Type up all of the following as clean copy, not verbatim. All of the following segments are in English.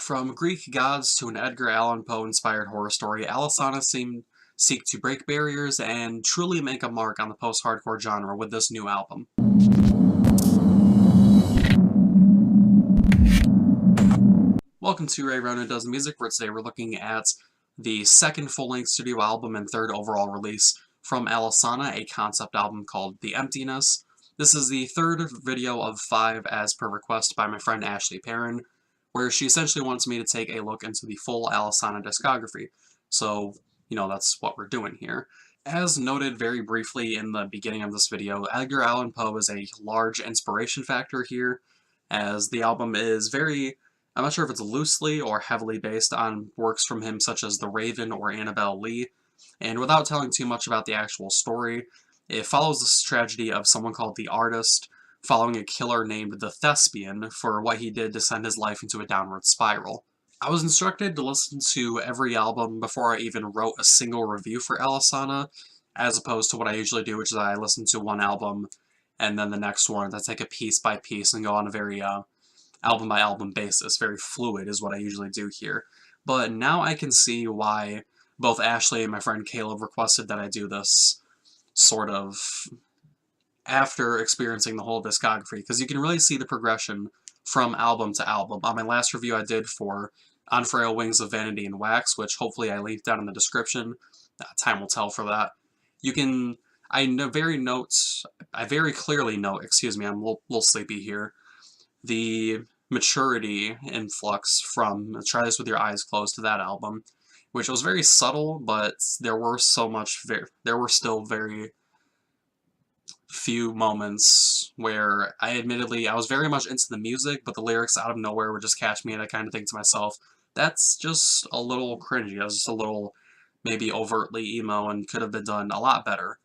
From Greek gods to an Edgar Allan Poe-inspired horror story, Alesana seek to break barriers and truly make a mark on the post-hardcore genre with this new album. Welcome to Ray Ronan Does Music, where today we're looking at the second full-length studio album and third overall release from Alesana, a concept album called The Emptiness. This is the third video of 5 as per request by my friend Ashley Perrin, where she essentially wants me to take a look into the full Alesana discography. So, that's what we're doing here. As noted very briefly in the beginning of this video, Edgar Allan Poe is a large inspiration factor here, as the album is I'm not sure if it's loosely or heavily based on works from him such as The Raven or Annabelle Lee, and without telling too much about the actual story, it follows this tragedy of someone called the Artist, following a killer named the Thespian for what he did to send his life into a downward spiral. I was instructed to listen to every album before I even wrote a single review for Alesana, as opposed to what I usually do, which is I listen to one album and then the next one, I take a piece by piece and go on a very album by album basis. Very fluid is what I usually do here. But now I can see why both Ashley and my friend Caleb requested that I do this sort of after experiencing the whole discography, because you can really see the progression from album to album. On my last review I did for On Frail Wings of Vanity and Wax, which hopefully I linked down in the description, time will tell for that. I very clearly note, excuse me, I'm a little sleepy here, the maturity influx from Try This With Your Eyes Closed to that album, which was very subtle, but there were still very few moments where I was very much into the music, but the lyrics out of nowhere would just catch me, and I kind of think to myself, that's just a little cringy. I was just a little maybe overtly emo and could have been done a lot better.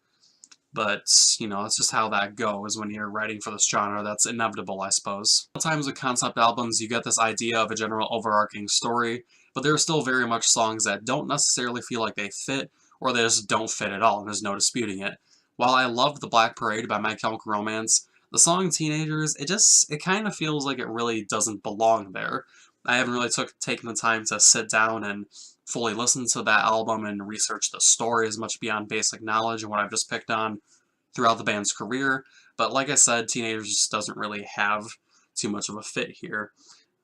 But, it's just how that goes when you're writing for this genre. That's inevitable, I suppose. Sometimes with concept albums, you get this idea of a general overarching story, but there are still very much songs that don't necessarily feel like they fit, or they just don't fit at all, and there's no disputing it. While I loved The Black Parade by My Chemical Romance, the song Teenagers, it kind of feels like it really doesn't belong there. I haven't really taken the time to sit down and fully listen to that album and research the story as much beyond basic knowledge and what I've just picked on throughout the band's career. But like I said, Teenagers just doesn't really have too much of a fit here.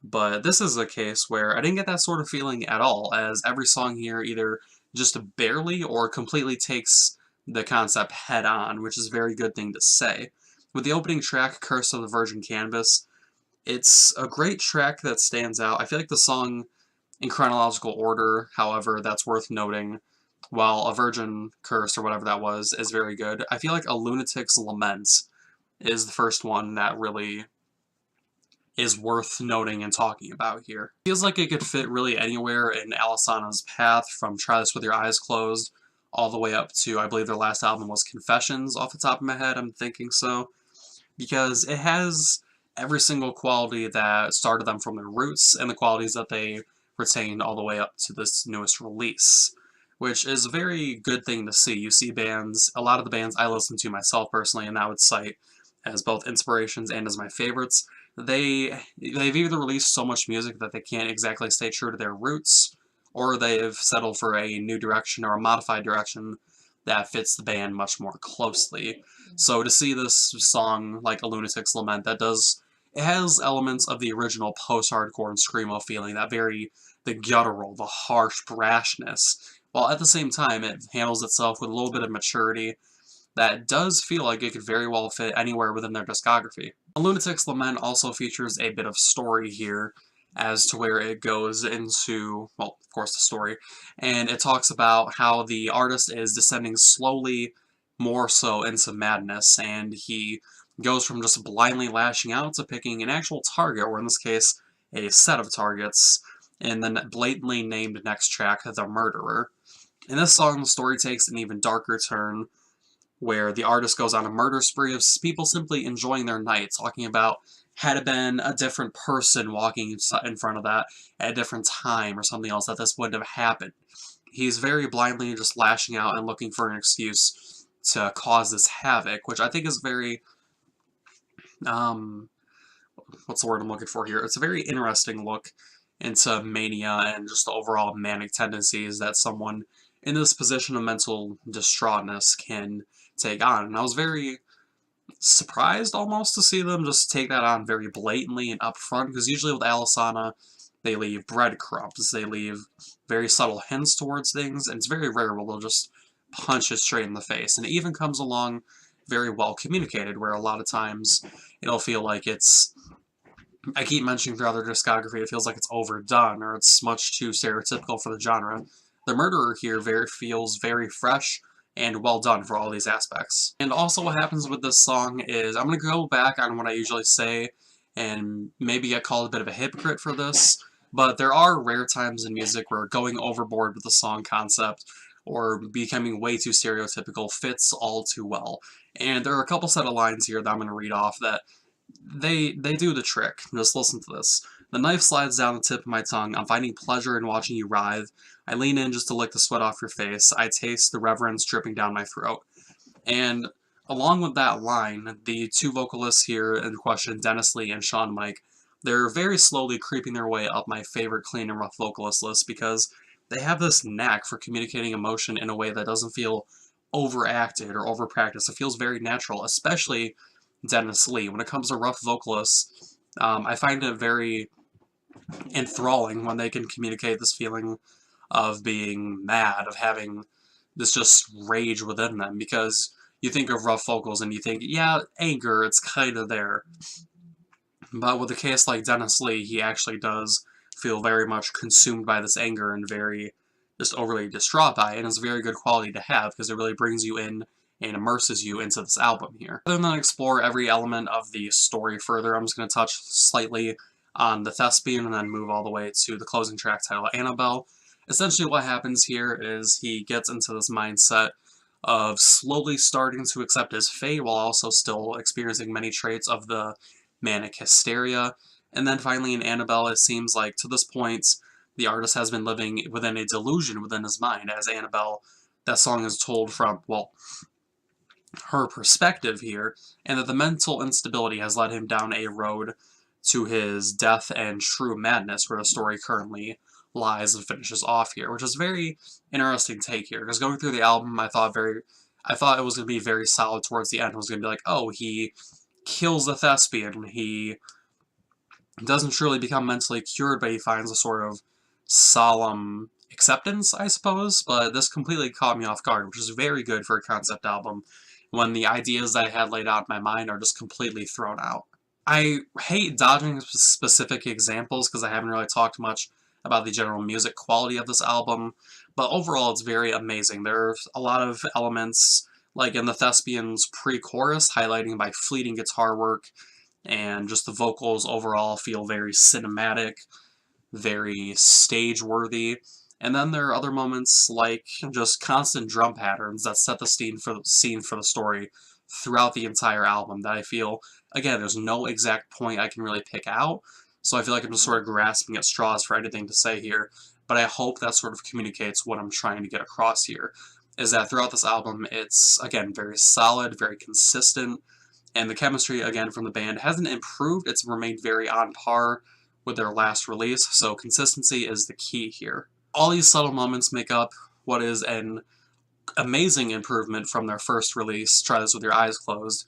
But this is a case where I didn't get that sort of feeling at all, as every song here either just barely or completely takes the concept head on, which is a very good thing to say. With the opening track, Curse of the Virgin Canvas, it's a great track that stands out. I feel like the song, in chronological order, however, that's worth noting, while A Virgin Curse, or whatever that was, is very good, I feel like A Lunatics Lament is the first one that really is worth noting and talking about here. It feels like it could fit really anywhere in Alesana's path, from Try This With Your Eyes Closed all the way up to, I believe their last album was Confessions, off the top of my head, I'm thinking so, because it has every single quality that started them from their roots, and the qualities that they retained all the way up to this newest release, which is a very good thing to see. You see bands, a lot of the bands I listen to myself personally, and I would cite as both inspirations and as my favorites, they've either released so much music that they can't exactly stay true to their roots, or they've settled for a new direction or a modified direction that fits the band much more closely. So to see this song, like A Lunatic's Lament, it has elements of the original post-hardcore and screamo feeling, the guttural, the harsh brashness, while at the same time it handles itself with a little bit of maturity that does feel like it could very well fit anywhere within their discography. A Lunatic's Lament also features a bit of story here, as to where it goes into, well, of course the story, and it talks about how the artist is descending slowly more so into madness, and he goes from just blindly lashing out to picking an actual target, or in this case, a set of targets, in the blatantly named next track, The Murderer. In this song, the story takes an even darker turn, where the artist goes on a murder spree of people simply enjoying their night, talking about had it been a different person walking in front of that at a different time or something else, that this wouldn't have happened. He's very blindly just lashing out and looking for an excuse to cause this havoc, which I think is very, what's the word I'm looking for here? It's a very interesting look into mania and just the overall manic tendencies that someone in this position of mental distraughtness can take on. And I was very surprised almost to see them just take that on very blatantly and upfront, because usually with Alesana, they leave breadcrumbs, they leave very subtle hints towards things, and it's very rare where they'll just punch it straight in the face. And it even comes along very well communicated, where a lot of times it'll feel like it's, I keep mentioning throughout their discography, it feels like it's overdone, or it's much too stereotypical for the genre. The murderer here feels very fresh and well done for all these aspects. And also what happens with this song is, I'm going to go back on what I usually say, and maybe get called a bit of a hypocrite for this, but there are rare times in music where going overboard with the song concept or becoming way too stereotypical fits all too well. And there are a couple set of lines here that I'm going to read off that they do the trick. Just listen to this. The knife slides down the tip of my tongue. I'm finding pleasure in watching you writhe. I lean in just to lick the sweat off your face. I taste the reverence dripping down my throat. And along with that line, the two vocalists here in question, Dennis Lee and Sean Mike, they're very slowly creeping their way up my favorite clean and rough vocalist list, because they have this knack for communicating emotion in a way that doesn't feel overacted or overpracticed. It feels very natural, especially Dennis Lee. When it comes to rough vocalists, I find it very enthralling when they can communicate this feeling of being mad, of having this just rage within them, because you think of rough vocals and you think, yeah, anger, it's kind of there. But with a case like Dennis Lee, he actually does feel very much consumed by this anger and very just overly distraught by it, and it's a very good quality to have because it really brings you in and immerses you into this album here. Rather than explore every element of the story further, I'm just going to touch slightly on the thespian and then move all the way to the closing track titled Annabelle. Essentially what happens here is he gets into this mindset of slowly starting to accept his fate while also still experiencing many traits of the manic hysteria. And then finally in Annabelle, it seems like to this point the artist has been living within a delusion within his mind, as Annabelle, that song is told from, well, her perspective here, and that the mental instability has led him down a road to his death and true madness, where the story currently lies and finishes off here, which is a very interesting take here, because going through the album, I thought it was going to be very solid towards the end. It was going to be like, oh, he kills the thespian, he doesn't truly become mentally cured, but he finds a sort of solemn acceptance, I suppose, but this completely caught me off guard, which is very good for a concept album, when the ideas that I had laid out in my mind are just completely thrown out. I hate dodging specific examples because I haven't really talked much about the general music quality of this album, but overall it's very amazing. There are a lot of elements, like in the Thespian's pre-chorus, highlighting by fleeting guitar work, and just the vocals overall feel very cinematic, very stage-worthy. And then there are other moments like just constant drum patterns that set the scene for the story throughout the entire album that I feel, again, there's no exact point I can really pick out, so I feel like I'm just sort of grasping at straws for anything to say here, but I hope that sort of communicates what I'm trying to get across here, is that throughout this album it's, again, very solid, very consistent, and the chemistry, again, from the band hasn't improved, it's remained very on par with their last release, so consistency is the key here. All these subtle moments make up what is an amazing improvement from their first release, Try This With Your Eyes Closed,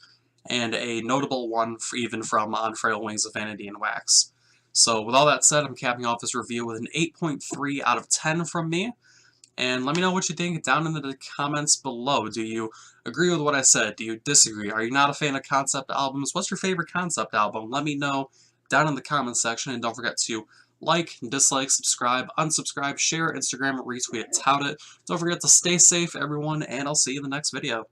and a notable one even from On Frail Wings of Vanity and Wax. So with all that said, I'm capping off this review with an 8.3 out of 10 from me, and let me know what you think down in the comments below. Do you agree with what I said? Do you disagree? Are you not a fan of concept albums? What's your favorite concept album? Let me know down in the comments section, and don't forget to like, dislike, subscribe, unsubscribe, share, Instagram, retweet it, tout it. Don't forget to stay safe, everyone, and I'll see you in the next video.